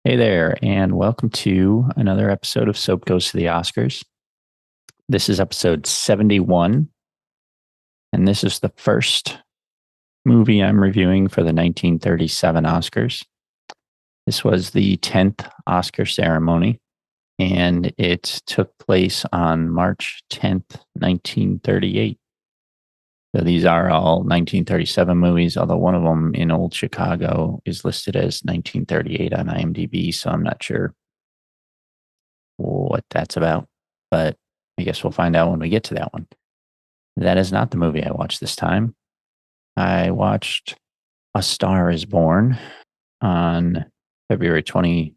Hey there, and welcome to another episode of Soap Goes to the Oscars. This is episode 71, and this is the first movie I'm reviewing for the 1937 Oscars. This was the 10th Oscar ceremony, and it took place on March 10th, 1938. So these are all 1937 movies, although one of them in Old Chicago is listed as 1938 on IMDb, so I'm not sure what that's about, but I guess we'll find out when we get to that one. That is not the movie I watched this time. I watched A Star is Born on February 21st,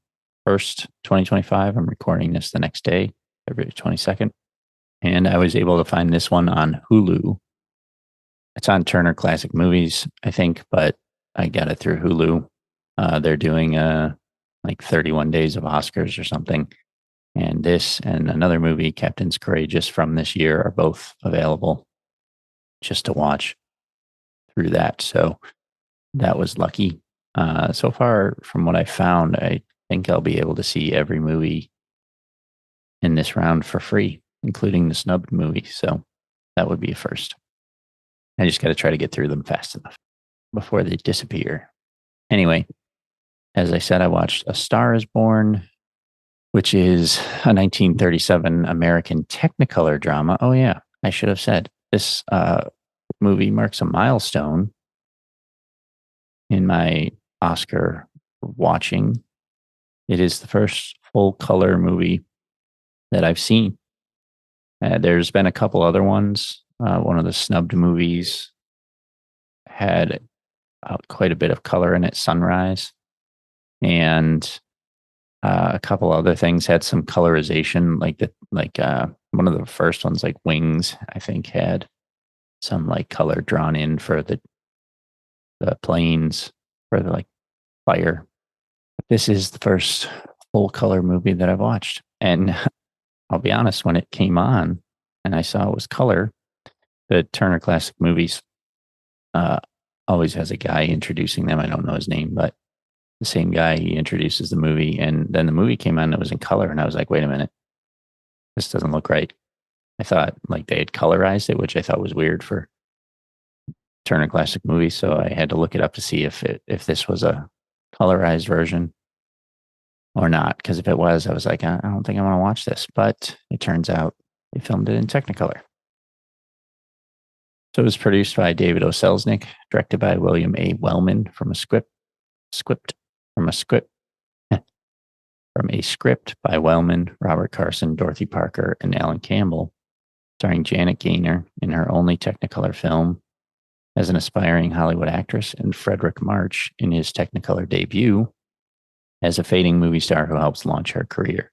2025. I'm recording this the next day, February 22nd. And I was able to find this one on Hulu. It's on Turner Classic Movies, I think, but I got it through Hulu. They're doing like 31 days of Oscars or something. And this and another movie, Captain's Courageous, from this year are both available just to watch through that. So that was lucky. So far, from what I found, I think I'll be able to see every movie in this round for free, including the snubbed movie. So that would be a first. I just got to try to get through them fast enough before they disappear. Anyway, as I said, I watched A Star is Born, which is a 1937 American Technicolor drama. Oh, yeah, I should have said this movie marks a milestone in my Oscar watching. It is the first full color movie that I've seen. There's been a couple other ones. One of the snubbed movies had quite a bit of color in it, Sunrise. And a couple other things had some colorization, like one of the first ones, like Wings, I think had some like color drawn in for the planes for the like fire. This is the first full color movie that I've watched, and I'll be honest, when it came on and I saw it was color, the Turner Classic Movies uh, always has a guy introducing them. I don't know his name, but the same guy, he introduces the movie, and then the movie came on and it was in color, and I was like, wait a minute, this doesn't look right. I thought like they had colorized it, which I thought was weird for Turner Classic Movies. So I had to look it up to see if this was a colorized version or not. Because if it was, I was like, I don't think I want to watch this. But it turns out they filmed it in Technicolor. So it was produced by David O. Selznick, directed by William A. Wellman from a script from a script by Wellman, Robert Carson, Dorothy Parker, and Alan Campbell, starring Janet Gaynor in her only Technicolor film as an aspiring Hollywood actress, and Frederick March in his Technicolor debut as a fading movie star who helps launch her career.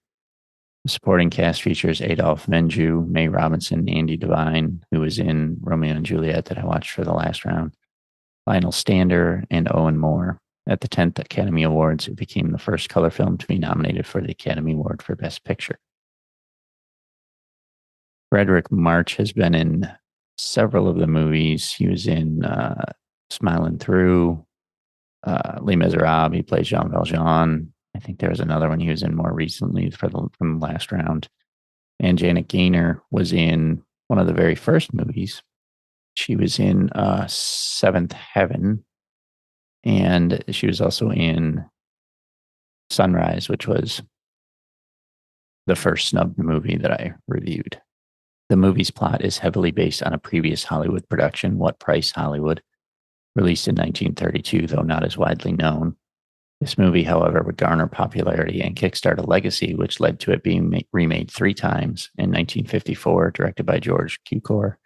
The supporting cast features Adolphe Menjou, May Robinson, Andy Devine, who was in Romeo and Juliet that I watched for the last round, Lionel Stander, and Owen Moore. At the 10th Academy Awards, it became the first color film to be nominated for the Academy Award for Best Picture. Frederick March has been in several of the movies. He was in Smiling Through, Les Miserables. He plays Jean Valjean. I think there was another one he was in more recently from the last round. And Janet Gaynor was in one of the very first movies. She was in Seventh Heaven, and she was also in Sunrise, which was the first snubbed movie that I reviewed. The movie's plot is heavily based on a previous Hollywood production, What Price Hollywood, released in 1932, though not as widely known. This movie, however, would garner popularity and kickstart a legacy, which led to it being remade 3 times: in 1954, directed by George Cukor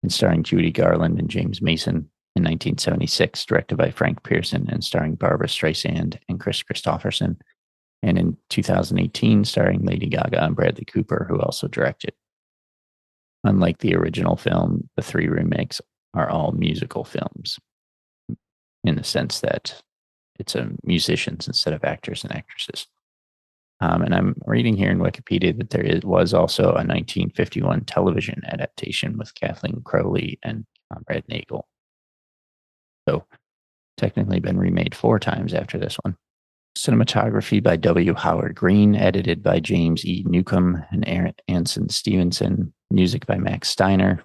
and starring Judy Garland and James Mason; in 1976, directed by Frank Pearson and starring Barbra Streisand and Kris Kristofferson; and in 2018, starring Lady Gaga and Bradley Cooper, who also directed. Unlike the original film, the 3 remakes are all musical films in the sense that it's musicians instead of actors and actresses. And I'm reading here in Wikipedia that there was also a 1951 television adaptation with Kathleen Crowley and Conrad Nagel. So technically been remade 4 times after this one. Cinematography by W. Howard Green, edited by James E. Newcomb and Aaron Anson Stevenson. Music by Max Steiner.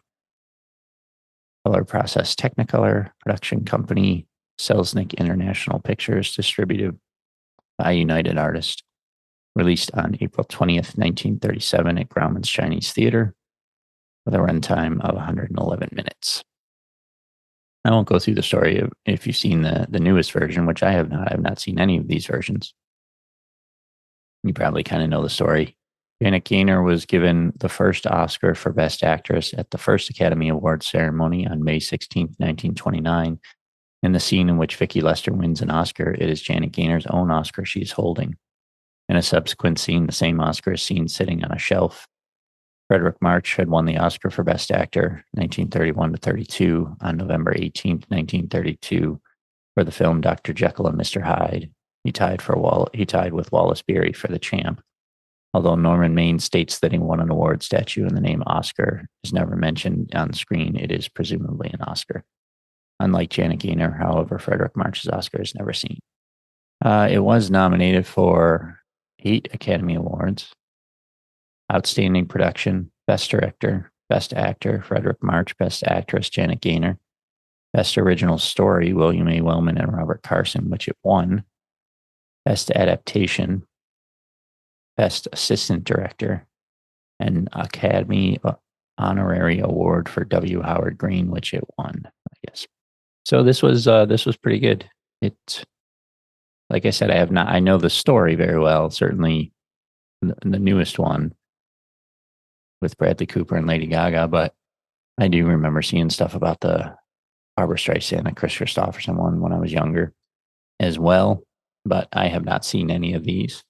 Color process Technicolor. Production company Selznick International Pictures. Distributed by United Artists. Released on April 20th, 1937 at Grauman's Chinese Theater with a runtime of 111 minutes. I won't go through the story if you've seen the newest version, which I have not. I have not seen any of these versions. You probably kind of know the story. Janet Gaynor was given the first Oscar for Best Actress at the first Academy Awards ceremony on May 16, 1929. In the scene in which Vicki Lester wins an Oscar, it is Janet Gaynor's own Oscar she is holding. In a subsequent scene, the same Oscar is seen sitting on a shelf. Frederick March had won the Oscar for Best Actor 1931-32 on November 18, 1932 for the film Dr. Jekyll and Mr. Hyde. He tied with Wallace Beery for The Champ. Although Norman Maine states that he won an award statue and the name Oscar is never mentioned on screen, it is presumably an Oscar. Unlike Janet Gaynor, however, Frederick March's Oscar is never seen. It was nominated for 8 Academy Awards. Outstanding Production, Best Director, Best Actor, Frederick March, Best Actress, Janet Gaynor, Best Original Story, William A. Wellman and Robert Carson, which it won, Best Adaptation, Best Assistant Director, and Academy Honorary Award for W. Howard Green, which it won, I guess. So this was pretty good. It, like I said, I know the story very well, certainly the newest one with Bradley Cooper and Lady Gaga, but I do remember seeing stuff about the Barbra Streisand and Chris Christopherson one when I was younger as well, but I have not seen any of these.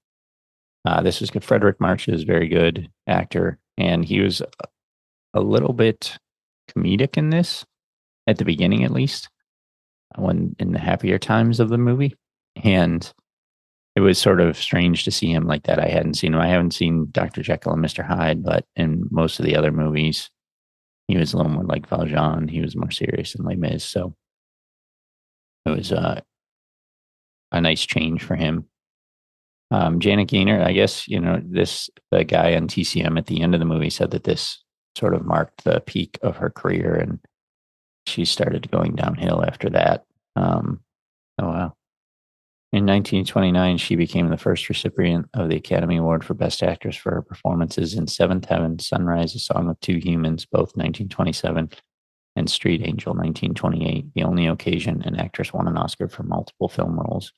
This was good. Frederick March is a very good actor, and he was a little bit comedic in this, at the beginning at least, when in the happier times of the movie. And it was sort of strange to see him like that. I hadn't seen him. I haven't seen Dr. Jekyll and Mr. Hyde, but in most of the other movies, he was a little more like Valjean. He was more serious than Les Mis. So it was a nice change for him. Janet Gaynor, I guess, the guy on TCM at the end of the movie said that this sort of marked the peak of her career, and she started going downhill after that. Oh, wow. In 1929, she became the first recipient of the Academy Award for Best Actress for her performances in Seventh Heaven, Sunrise, A Song of Two Humans, both 1927, and Street Angel, 1928, the only occasion an actress won an Oscar for multiple film roles.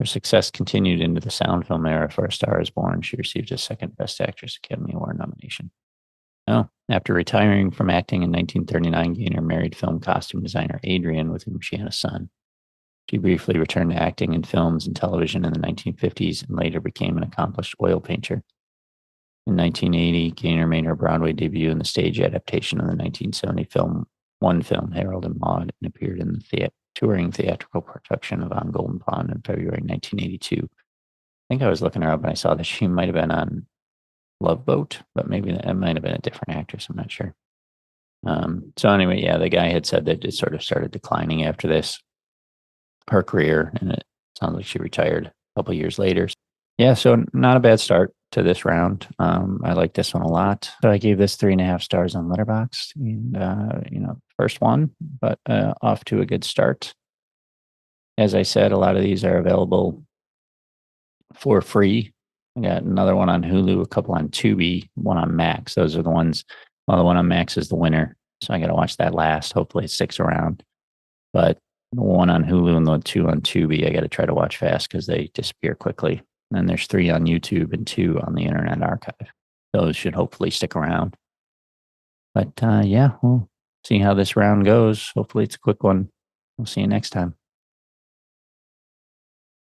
Her success continued into the sound film era. For A Star is Born, she received a second Best Actress Academy Award nomination. After retiring from acting in 1939, Gaynor married film costume designer Adrian, with whom she had a son. She briefly returned to acting in films and television in the 1950s and later became an accomplished oil painter. In 1980, Gaynor made her Broadway debut in the stage adaptation of the 1970 film Harold and Maude, and appeared in the touring theatrical production of On Golden Pond in February 1982. I think I was looking her up and I saw that she might have been on Love Boat, but maybe it might have been a different actress. I'm not sure. So anyway, yeah, the guy had said that it sort of started declining after this, her career, and it sounds like she retired a couple of years later. Yeah, so not a bad start to this round. I like this one a lot. So I gave this 3.5 stars on Letterboxd, and first one, but off to a good start. As I said, a lot of these are available for free. I got another one on Hulu, a couple on Tubi, one on Max. Those are the ones. Well, the one on Max is the winner, so I got to watch that last. Hopefully it sticks around. But the one on Hulu and the 2 on Tubi, I got to try to watch fast because they disappear quickly. And then there's 3 on YouTube and 2 on the Internet Archive. Those should hopefully stick around. But yeah, we'll see how this round goes. Hopefully it's a quick one. We'll see you next time.